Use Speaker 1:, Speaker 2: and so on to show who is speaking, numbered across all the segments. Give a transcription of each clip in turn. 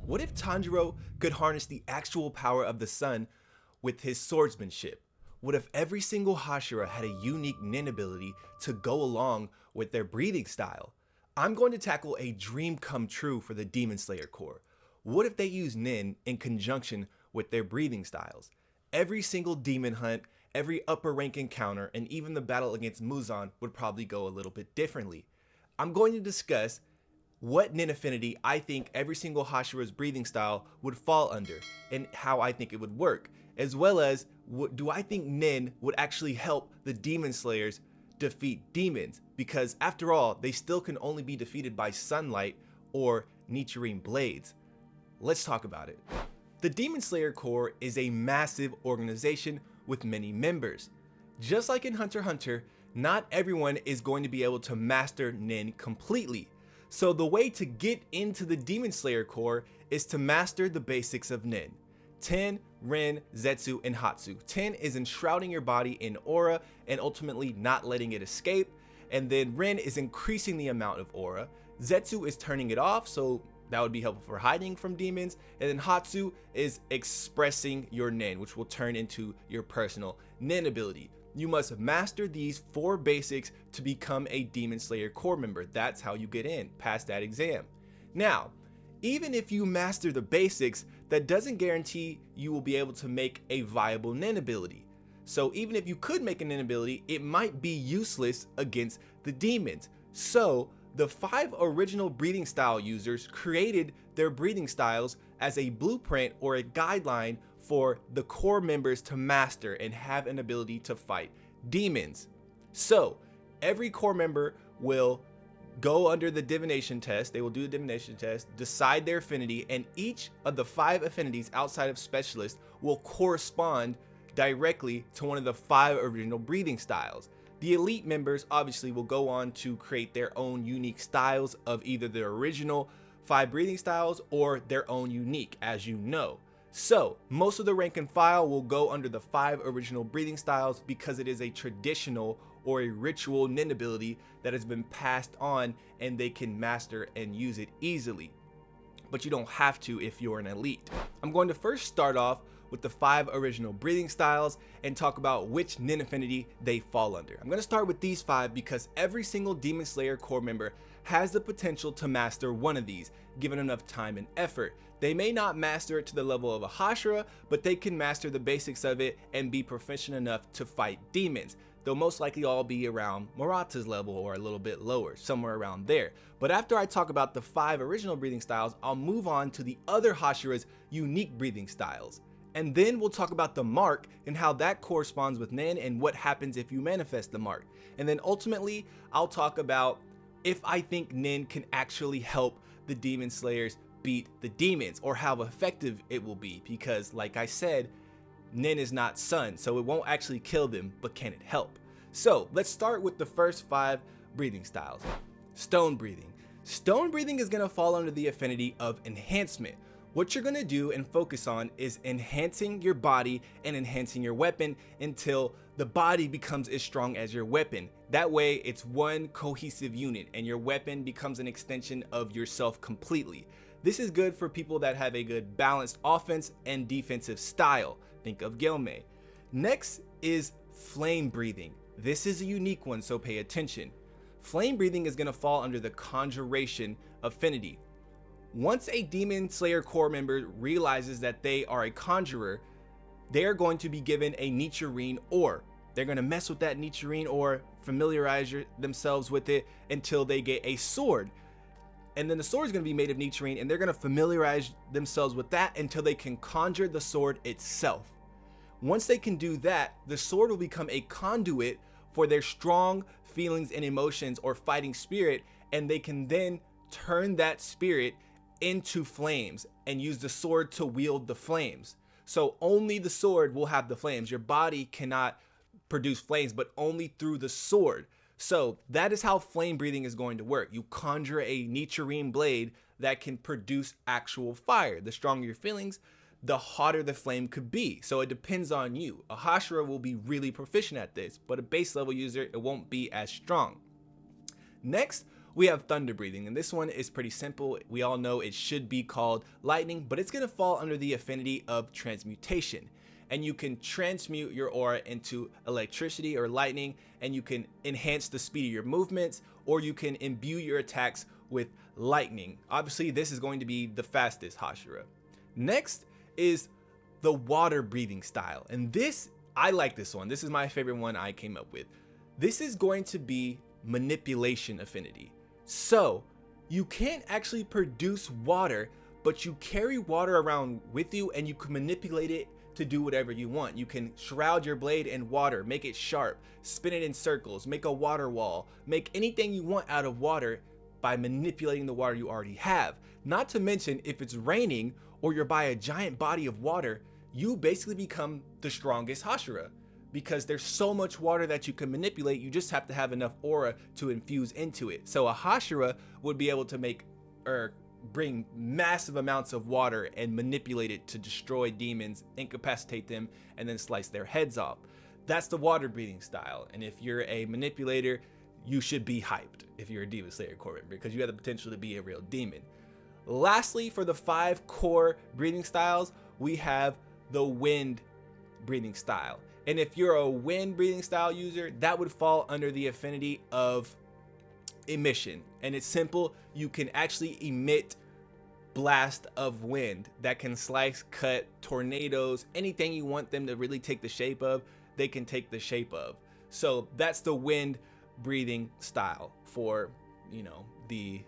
Speaker 1: What if Tanjiro could harness the actual power of the sun with his swordsmanship? What if every single hashira had a unique nen ability to go along with their breathing style? I'm going to tackle a dream come true for the Demon Slayer Corps. What if they use nen in conjunction with their breathing styles? Every single demon hunt, every upper rank encounter, and even the battle against Muzan would probably go a little bit differently. I'm going to discuss what nen affinity I think every single hashira's breathing style would fall under and how I think it would work, as well as do I think nen would actually help the demon slayers defeat demons, because after all, they still can only be defeated by sunlight or Nichiren blades. Let's talk about it. The Demon Slayer Corps is a massive organization with many members. Just like in Hunter x Hunter, not everyone is going to be able to master nen completely. So the way to get into the Demon Slayer Corps is to master the basics of nen. Ten, Ren, Zetsu, and Hatsu. Ten is enshrouding your body in aura and ultimately not letting it escape. And then Ren is increasing the amount of aura. Zetsu is turning it off, so that would be helpful for hiding from demons. And then Hatsu is expressing your nen, which will turn into your personal nen ability. You must master these 4 basics to become a Demon Slayer Corps member. That's how you get in, pass that exam. Now, even if you master the basics, that doesn't guarantee you will be able to make a viable nen ability. So even if you could make a nen ability, it might be useless against the demons. So the 5 original breathing style users created their breathing styles as a blueprint or a guideline for the core members to master and have an ability to fight demons. So every core member will go under the divination test. They will do the divination test, decide their affinity, and each of the 5 affinities outside of specialist will correspond directly to one of the 5 original breathing styles. The elite members obviously will go on to create their own unique styles of either the original 5 breathing styles or their own unique, as you know. So most of the rank and file will go under the 5 original breathing styles because it is a traditional or a ritual nen ability that has been passed on and they can master and use it easily. But you don't have to if you're an elite. I'm going to first start off with the 5 original breathing styles and talk about which nen affinity they fall under. I'm going to start with these 5 because every single Demon Slayer Corps member has the potential to master one of these, given enough time and effort. They may not master it to the level of a hashira, but they can master the basics of it and be proficient enough to fight demons. They'll most likely all be around Murata's level or a little bit lower, somewhere around there. But after I talk about the 5 original breathing styles, I'll move on to the other hashira's unique breathing styles. And then we'll talk about the mark and how that corresponds with nen and what happens if you manifest the mark. And then ultimately, I'll talk about if I think nen can actually help the demon slayers beat the demons, or how effective it will be, because like I said, nen is not sun, so it won't actually kill them, but can it help? So let's start with the first 5 breathing styles. Stone breathing. Stone breathing is going to fall under the affinity of enhancement. What you're going to do and focus on is enhancing your body and enhancing your weapon until the body becomes as strong as your weapon. That way it's one cohesive unit and your weapon becomes an extension of yourself completely. This is good for people that have a good balanced offense and defensive style. Think of Gelme. Next is flame breathing. This is a unique one, so pay attention. Flame breathing is going to fall under the conjuration affinity. Once a Demon Slayer Corps member realizes that they are a conjurer, they are going to be given a Nichiren ore. They're going to mess with that Nichiren ore, familiarize themselves with it until they get a sword. And then the sword is going to be made of Nichiren, and they're going to familiarize themselves with that until they can conjure the sword itself. Once they can do that, the sword will become a conduit for their strong feelings and emotions or fighting spirit, and they can then turn that spirit into flames and use the sword to wield the flames. So only the sword will have the flames. Your body cannot produce flames, but only through the sword. So that is how flame breathing is going to work. You conjure a Nichiren blade that can produce actual fire. The stronger your feelings, the hotter the flame could be. So it depends on you. A hashira will be really proficient at this, but a base level user, it won't be as strong. Next, we have thunder breathing, and this one is pretty simple. We all know it should be called lightning, but it's going to fall under the affinity of transmutation. And you can transmute your aura into electricity or lightning, and you can enhance the speed of your movements, or you can imbue your attacks with lightning. Obviously, this is going to be the fastest hashira. Next is the water breathing style, and this, I like this one. This is my favorite one I came up with. This is going to be manipulation affinity. So you can't actually produce water, but you carry water around with you and you can manipulate it to do whatever you want. You can shroud your blade in water, make it sharp, spin it in circles, make a water wall, make anything you want out of water by manipulating the water you already have. Not to mention, if it's raining or you're by a giant body of water, you basically become the strongest hashira, because there's so much water that you can manipulate. You just have to have enough aura to infuse into it. So a hashira would be able to make or bring massive amounts of water and manipulate it to destroy demons, incapacitate them, and then slice their heads off. That's the water breathing style. And if you're a manipulator, you should be hyped if you're a Demon Slayer core member, because you have the potential to be a real demon. Lastly, for the 5 core breathing styles, we have the wind breathing style. And if you're a wind breathing style user, that would fall under the affinity of emission. And it's simple. You can actually emit blast of wind that can slice, cut, tornadoes, anything you want them to really take the shape of, they can take the shape of. So that's the wind breathing style for, you know, the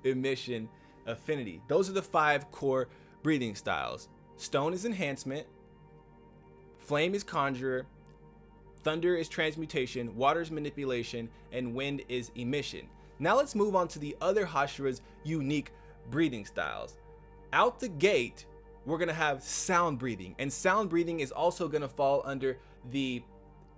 Speaker 1: emission affinity. Those are the 5 core breathing styles. Stone is enhancement, flame is conjurer, thunder is transmutation, water is manipulation, and wind is emission. Now let's move on to the other hashira's unique breathing styles. Out the gate, we're gonna have sound breathing, and sound breathing is also gonna fall under the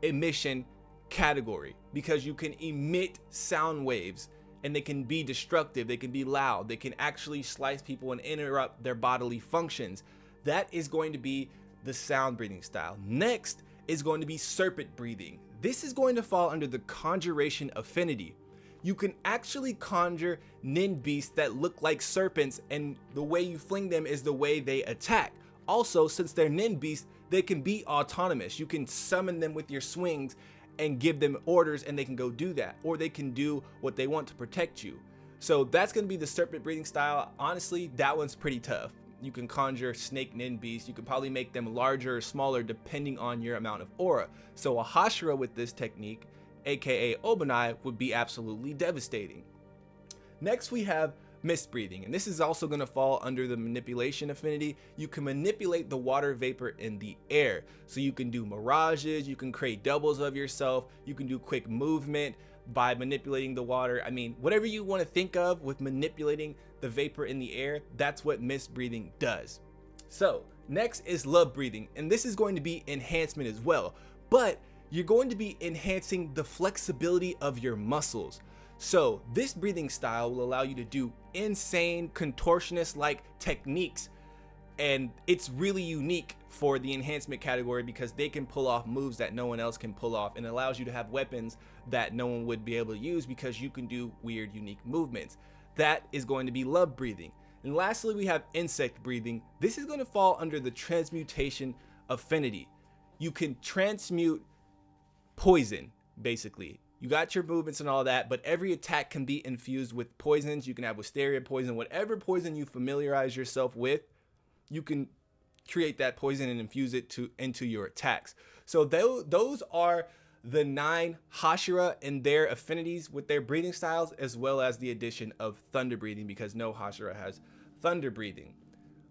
Speaker 1: emission category, because you can emit sound waves and they can be destructive, they can be loud, they can actually slice people and interrupt their bodily functions. That is going to be the sound breathing style. Next is going to be serpent breathing. This is going to fall under the conjuration affinity. You can actually conjure NEN beasts that look like serpents, and the way you fling them is the way they attack. Also, since they're NEN beasts, they can be autonomous. You can summon them with your swings and give them orders and they can go do that, or they can do what they want to protect you. So that's going to be the serpent breathing style. Honestly, that one's pretty tough. You can conjure snake NEN beasts. You can probably make them larger or smaller depending on your amount of aura. So a hashira with this technique, aka Obanai, would be absolutely devastating. Next we have mist breathing, and this is also going to fall under the manipulation affinity. You can manipulate the water vapor in the air, so you can do mirages, you can create doubles of yourself, you can do quick movement by manipulating the water. I mean, whatever you want to think of with manipulating the vapor in the air, that's what mist breathing does. So next is love breathing, and this is going to be enhancement as well, but you're going to be enhancing the flexibility of your muscles. So this breathing style will allow you to do insane contortionist-like techniques, and it's really unique for the enhancement category because they can pull off moves that no one else can pull off, and it allows you to have weapons that no one would be able to use because you can do weird, unique movements. That is going to be love breathing. And lastly, we have insect breathing. This is going to fall under the transmutation affinity. You can transmute poison, basically. You got your movements and all that, but every attack can be infused with poisons. You can have wisteria poison, whatever poison you familiarize yourself with, you can create that poison and infuse it into your attacks. So those are the 9 hashira and their affinities with their breathing styles, as well as the addition of thunder breathing, because no hashira has thunder breathing.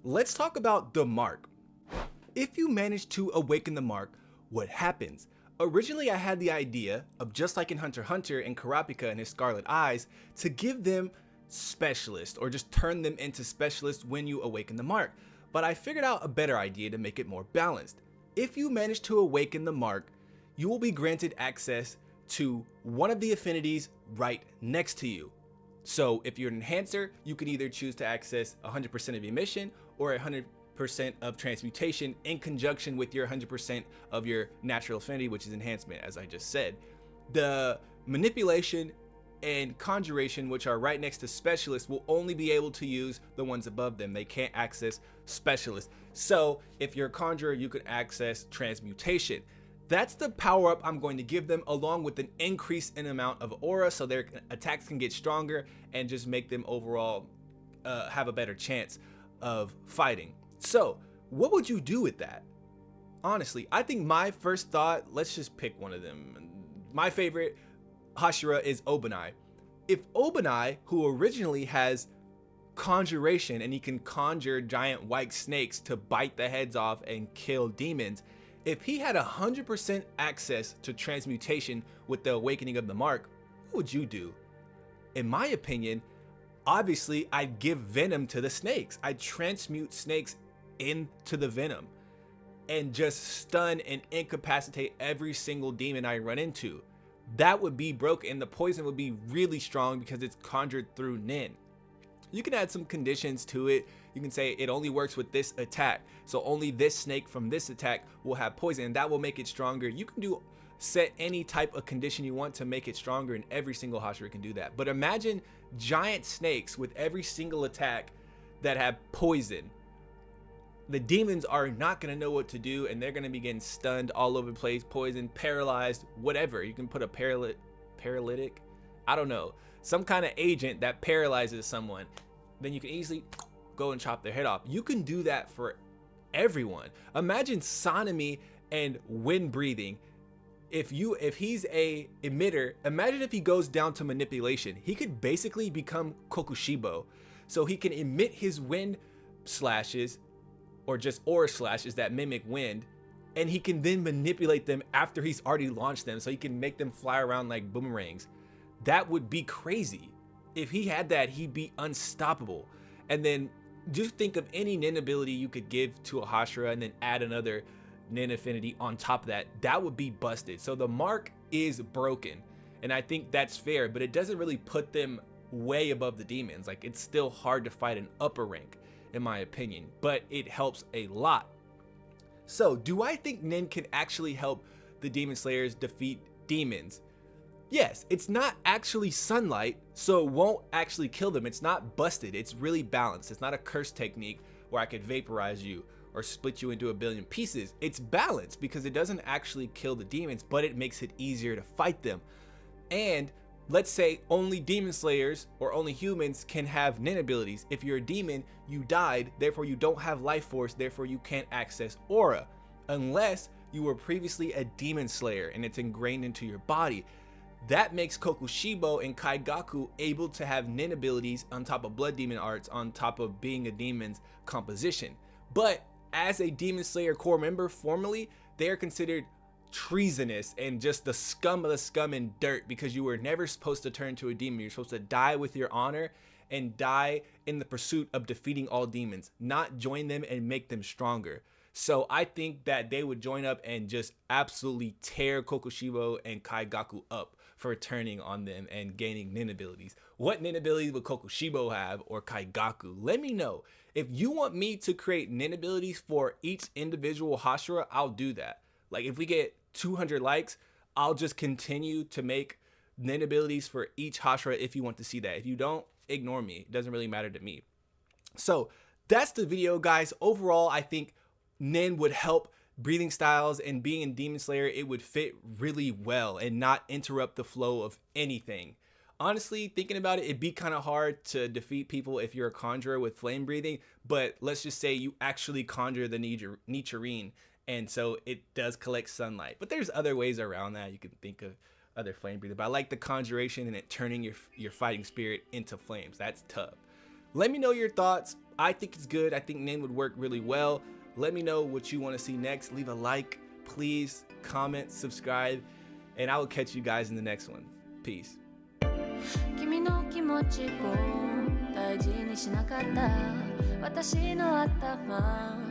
Speaker 1: Let's talk about the mark. If you manage to awaken the mark, what happens? Originally, I had the idea of, just like in Hunter x Hunter and Kurapika and his Scarlet Eyes, to give them specialists or just turn them into specialists when you awaken the mark. But I figured out a better idea to make it more balanced. If you manage to awaken the mark, you will be granted access to one of the affinities right next to you. So if you're an enhancer, you can either choose to access 100% of emission or 100% of transmutation in conjunction with your 100% of your natural affinity, which is enhancement, as I just said. The manipulation and conjuration, which are right next to specialists, will only be able to use the ones above them. They can't access specialists. So if you're a conjurer, you can access transmutation. That's the power up I'm going to give them, along with an increase in amount of aura, so their attacks can get stronger and just make them overall have a better chance of fighting. So what would you do with that? Honestly, I think my first thought, let's just pick one of them. My favorite hashira is Obanai. If Obanai, who originally has conjuration and he can conjure giant white snakes to bite the heads off and kill demons, if he had 100% access to transmutation with the awakening of the mark, what would you do? In my opinion, obviously I'd give venom to the snakes. I'd transmute snakes into the venom and just stun and incapacitate every single demon I run into. That would be broken, and the poison would be really strong because it's conjured through NEN. You can add some conditions to it. You can say it only works with this attack, so only this snake from this attack will have poison, and that will make it stronger. You can set any type of condition you want to make it stronger, and every single hashira can do that. But imagine giant snakes with every single attack that have poison. The demons are not going to know what to do, and they're going to be getting stunned all over the place, poisoned, paralyzed, whatever. You can put a paralytic, I don't know, some kind of agent that paralyzes someone. Then you can easily go and chop their head off. You can do that for everyone. Imagine Sanemi and wind breathing. If he's a emitter, imagine if he goes down to manipulation. He could basically become Kokushibo. So he can emit his wind slashes, or just aura slashes that mimic wind, and he can then manipulate them after he's already launched them, so he can make them fly around like boomerangs. That would be crazy. If he had that, he'd be unstoppable. And then just think of any NEN ability you could give to a hashira and then add another NEN affinity on top of that. That would be busted. So the mark is broken, and I think that's fair, but it doesn't really put them way above the demons. Like, it's still hard to fight an upper rank, in my opinion, but it helps a lot. So do I think NEN can actually help the demon slayers defeat demons? Yes. It's not actually sunlight, so it won't actually kill them. It's not busted. It's really balanced. It's not a curse technique where I could vaporize you or split you into a billion pieces. It's balanced because it doesn't actually kill the demons, but it makes it easier to fight them. And let's say only demon slayers or only humans can have NEN abilities. If you're a demon, you died, therefore you don't have life force, therefore you can't access aura, unless you were previously a demon slayer and it's ingrained into your body. That makes Kokushibo and Kaigaku able to have NEN abilities on top of blood demon arts, on top of being a demon's composition. But as a demon slayer core member formally, they are considered treasonous and just the scum of the scum and dirt, because you were never supposed to turn to a demon. You're supposed to die with your honor and die in the pursuit of defeating all demons, not join them and make them stronger. So I think that they would join up and just absolutely tear Kokushibo and Kaigaku up for turning on them and gaining NEN abilities. What NEN abilities would Kokushibo have, or Kaigaku? Let me know. If you want me to create NEN abilities for each individual hashira, I'll do that. Like, if we get 200 likes, I'll just continue to make NEN abilities for each hashira if you want to see that. If you don't, ignore me. It doesn't really matter to me. So that's the video, guys. Overall, I think NEN would help breathing styles, and being in Demon Slayer, it would fit really well and not interrupt the flow of anything. Honestly, thinking about it, it'd be kind of hard to defeat people if you're a conjurer with flame breathing, but let's just say you actually conjure the Nichiren, and so it does collect sunlight. But there's other ways around that. You can think of other flame breathing, but I like the conjuration and it turning your fighting spirit into flames. That's tough. Let me know your thoughts. I think it's good. I think NEN would work really well. Let me know what you want to see next. Leave a like, please, comment, subscribe, and I will catch you guys in the next one. Peace. 君の気持ちを大事にしなかった私の頭